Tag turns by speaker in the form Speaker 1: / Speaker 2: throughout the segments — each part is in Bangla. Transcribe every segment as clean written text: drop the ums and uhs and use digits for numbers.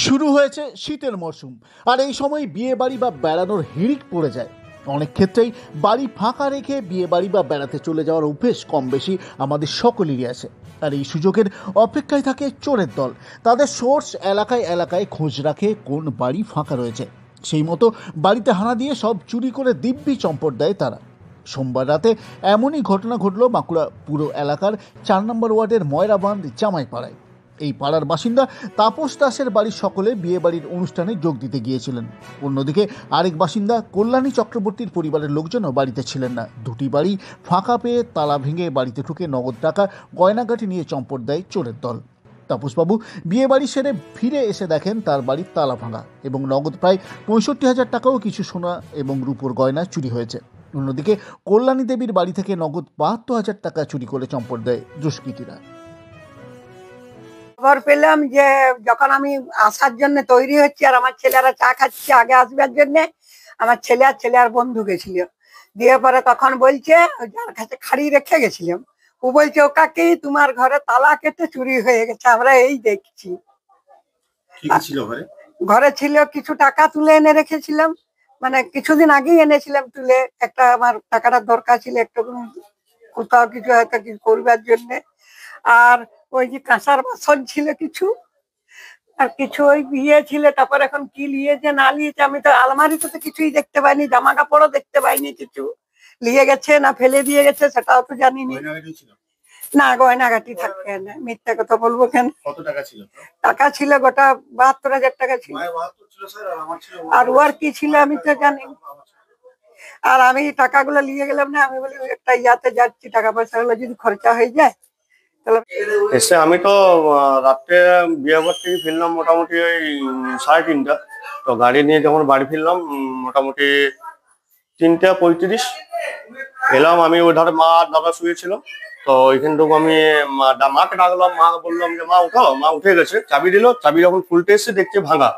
Speaker 1: শুরু হয়েছে শীতের মরশুম, আর এই সময় বিয়ে বাড়ি বা বেড়ানোর হিড়িক পড়ে যায়। অনেক ক্ষেত্রেই বাড়ি ফাঁকা রেখে বিয়ে বাড়ি বা বেড়াতে চলে যাওয়ার অভ্যেস কম বেশি আমাদের সকলেরই আছে। আর এই সুযোগের অপেক্ষায় থাকে চোরের দল। তাদের সোর্স এলাকায় এলাকায় খোঁজ রাখে কোন বাড়ি ফাঁকা রয়েছে, সেই মতো বাড়িতে হানা দিয়ে সব চুরি করে দিব্যি চম্পট দেয় তারা। সোমবার রাতে এমনই ঘটনা ঘটল বাঁকুড়া পুরো এলাকার 4 নম্বর ওয়ার্ডের ময়রাবান্ধ জামাইপাড়ায়। এই পাড়ার বাসিন্দা তাপস দাসের বাড়ির সকলে বিয়ে বাড়ির অনুষ্ঠানে যোগ দিতে গিয়েছিলেন। অন্যদিকে আরেক বাসিন্দা কল্যাণী চক্রবর্তীর পরিবারের লোকজনও বাড়িতে ছিলেন না। দুটি বাড়ি ফাঁকা পেয়ে তালা ভেঙে বাড়িতে ঢুকে নগদ টাকা গয়নাগাটি নিয়ে চম্পট দেয় চোরের দল। তাপসবাবু বিয়ে বাড়ি সেরে ফিরে এসে দেখেন তার বাড়ির তালা ভাঙা এবং নগদ প্রায় 65,000 টাকাও কিছু সোনা এবং রূপোর গয়না চুরি হয়েছে। অন্যদিকে কল্যাণী দেবীর বাড়ি থেকে নগদ 72,000 টাকা চুরি করে চম্পট দেয় দুষ্কৃতীরা।
Speaker 2: খবর পেলাম যে যখন আমি আসার জন্য তৈরি হচ্ছি আর আমার ছেলেরা চা খাচ্ছে আগে আসবার জন্য, আমার ছেলে আর ছেলে আর বন্ধু গেছিল। দিয়ে পরে তখন বলছে যার কাছে খাড়ি রেখে গেছিলাম, ও বলছে ও কাকি তোমার ঘরে তালা কেটে চুরি হয়ে গেছে, আমরা এই দেখছি। ঘরে ছিল কিছু টাকা তুলে এনে রেখেছিলাম, মানে কিছুদিন আগেই এনেছিলাম তুলে। একটা আমার টাকাটা দরকার ছিল একটু কোথাও কিছু হয়তো কিছু করবার জন্য। আর ওই যে কাঁসার বাসন ছিল কিছু, আর কিছু ওই বিয়ে ছিল। তারপর এখন কি নিয়েছে না নিয়েছে আমি তো আলমারিতে তো কিছুই দেখতে পাইনি, জামা কাপড়ও দেখতে পাইনি, কিছু নিয়ে গেছে না ফেলে দিয়ে গেছে সেটাও তো জানিনি। না গয়নাগাটি থাকে না, মিথ্যা কথা বলবো কেন।
Speaker 3: কত টাকা ছিল?
Speaker 2: টাকা ছিল গোটা 72,000 টাকা ছিল। আর ওর কি ছিল আমি তো জানি। আর আমি টাকাগুলো নিয়ে গেলাম না, আমি বলি একটা ইয়াতে যাচ্ছি, টাকা পয়সা গুলো যদি খরচা হয়ে যায়।
Speaker 3: এসে আমি তো রাত্রে বিয়ে বাড়ি থেকে ফিরলাম মোটামুটি ওই 3:30। তো গাড়ি নিয়ে যখন বাড়ি ফিরলাম মোটামুটি 3:35 এলাম। আমি ওই ধারে মা আর দাদা শুয়েছিল, তো ওইখান থেকে আমি মাকে ডাকলাম। মা বললাম যে মা উঠো। মা উঠে গেছে, চাবি দিল। চাবি যখন খুলতে এসে দেখছি ভাঙা।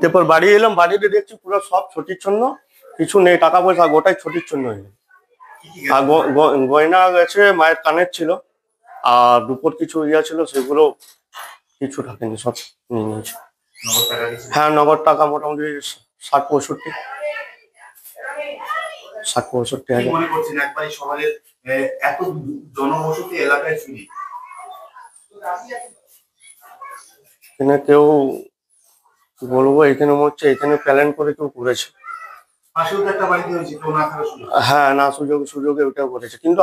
Speaker 3: তারপর বাড়ি এলাম, বাড়িতে দেখছি পুরো সব ছটিচ্ছন্ন, কিছু নেই, টাকা পয়সা গোটাই ছটিচ্ছন্ন হয়ে গেছে। আর গয়না গেছে, মায়ের কানের ছিল, আর দুপুর কিছু ইয়া ছিল, সেগুলো কিছু থাকেনি, সব নিয়ে নিয়েছে। হ্যাঁ নগদ টাকা মোটামুটি 60-65
Speaker 4: এত জনবসতি এলাকায় চুরি,
Speaker 3: এখানে কেউ বলবো এখানে মনে হচ্ছে এখানে প্ল্যান করে কেউ করেছে। হ্যাঁ না, সুযোগে ওটাও করেছে। কিন্তু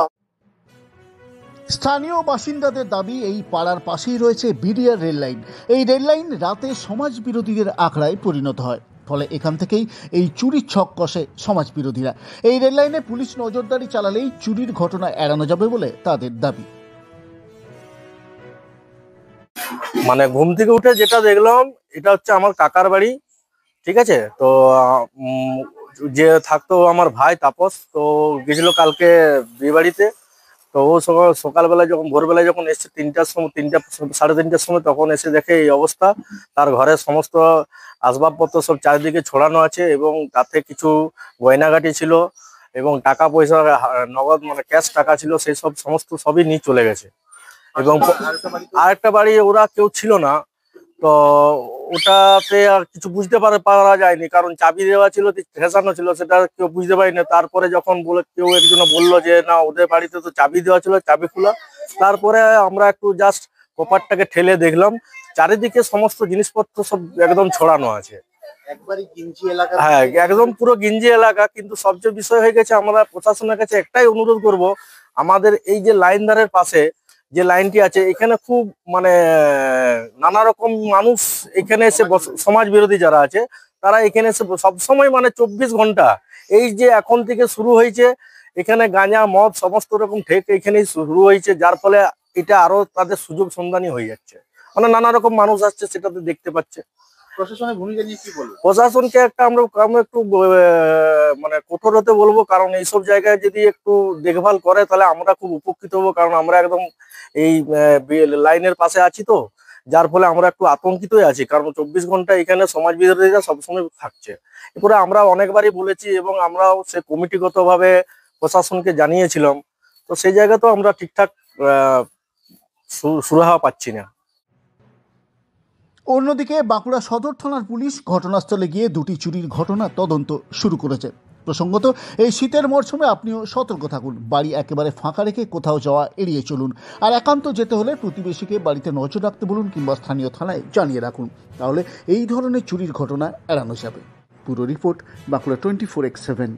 Speaker 1: স্থানীয় বাসিন্দাদের দাবি, এই পাড়ার পাশেই রয়েছে বিডিআর রেল লাইন। এই রেল লাইন রাতে সমাজ বিরোধীদের আখড়ায় পরিণত হয়, ফলে এখান থেকেই এই চুরির ছক কষে সমাজ বিরোধীরা। এই রেল লাইনে পুলিশ নজরদারি চালালেই চুরির ঘটনা এড়ানো যাবে বলে তাদের দাবি।
Speaker 5: মানে ঘুম থেকে উঠে যেটা দেখলাম, এটা হচ্ছে আমার কাকার বাড়ি, ঠিক আছে। তো যে থাকতো আমার ভাই তাপস, তো গেছিল কালকে বিয়ে বাড়িতে। তো ও সকালবেলা যখন ভোরবেলায় যখন এসছে 3টার সময়, 3:30 সময়, তখন এসে দেখে এই অবস্থা। তার ঘরের সমস্ত আসবাবপত্র সব চারিদিকে ছড়ানো আছে এবং তাতে কিছু গয়নাগাটি ছিল এবং টাকা পয়সা নগদ মানে ক্যাশ টাকা ছিল, সেই সব সমস্ত সবই নিয়ে চলে গেছে। এবং আরেকটা বাড়ি ওরা কেউ ছিল না, তো ওটাতে আর কিছু বুঝতে পারা যায়নি, কারণ চাবি দেওয়া ছিল, ঠেসানো ছিল, সেটা কেউ বুঝতে পারিনি। তারপরে যখন কেউ একজন বললো যে না ওদের বাড়িতে তো চাবি দেওয়া ছিল, চাবি খোলা। তারপরে আমরা একটু জাস্ট কপারটাকে ঠেলে দেখলাম চারিদিকে সমস্ত জিনিসপত্র সব একদম ছড়ানো আছে। হ্যাঁ একদম পুরো গিঞ্জি এলাকা। কিন্তু সবচেয়ে বিষয় হয়ে গেছে, আমরা প্রশাসনের কাছে একটাই অনুরোধ করব, আমাদের এই যে লাইন ধারের পাশে যে লাইনটি আছে, এখানে খুব মানে নানা রকম মানুষ এখানে এসে সমাজ বিরোধী যারা আছে তারা এখানে এসে সবসময় মানে 24 ঘন্টা, এই যে এখন থেকে শুরু হয়েছে এখানে গাঁজা মদ সমস্ত রকম ঠেক এখানেই শুরু হয়েছে, যার ফলে এটা আরো তাদের সুযোগ সন্ধানী হয়ে যাচ্ছে। মানে নানা রকম মানুষ আসছে, সেটাতে দেখতে পাচ্ছে।
Speaker 4: প্রশাসনের ভূমিকা নিয়ে কি বলবো?
Speaker 5: প্রশাসনকে আমরা একটু মানে কঠোর হতে বলবো, কারণ এইসব জায়গায় যদি একটু দেখভাল করে তাহলে আমরা খুব উপকৃত হবো। কারণ আমরা একদম এই লাইনের পাশে আছি, তো যার ফলে আমরা একটু আতঙ্কিতই আছি, কারণ 24 ঘন্টা এখানে সমাজ বিরোধীরা সবসময় থাকছে। এরপরে আমরা অনেকবারই বলেছি এবং আমরাও সে কমিটিগতভাবে প্রশাসনকে জানিয়েছিলাম, তো সেই জায়গাতেও আমরা ঠিকঠাক সুরাহা পাচ্ছি না।
Speaker 1: অন্যদিকে বাঁকুড়া সদর থানার পুলিশ ঘটনাস্থলে গিয়ে দুটি চুরির ঘটনা তদন্ত শুরু করেছে। প্রসঙ্গত, এই শীতের মরশুমে আপনিও সতর্ক থাকুন, বাড়ি একেবারে ফাঁকা রেখে কোথাও যাওয়া এড়িয়ে চলুন। আর একান্ত যেতে হলে প্রতিবেশীকে বাড়িতে নজর রাখতে বলুন কিংবা স্থানীয় থানায় জানিয়ে রাখুন, তাহলে এই ধরনের চুরির ঘটনা এড়ানো যাবে। পুরো রিপোর্ট বাঁকুড়া 24x7।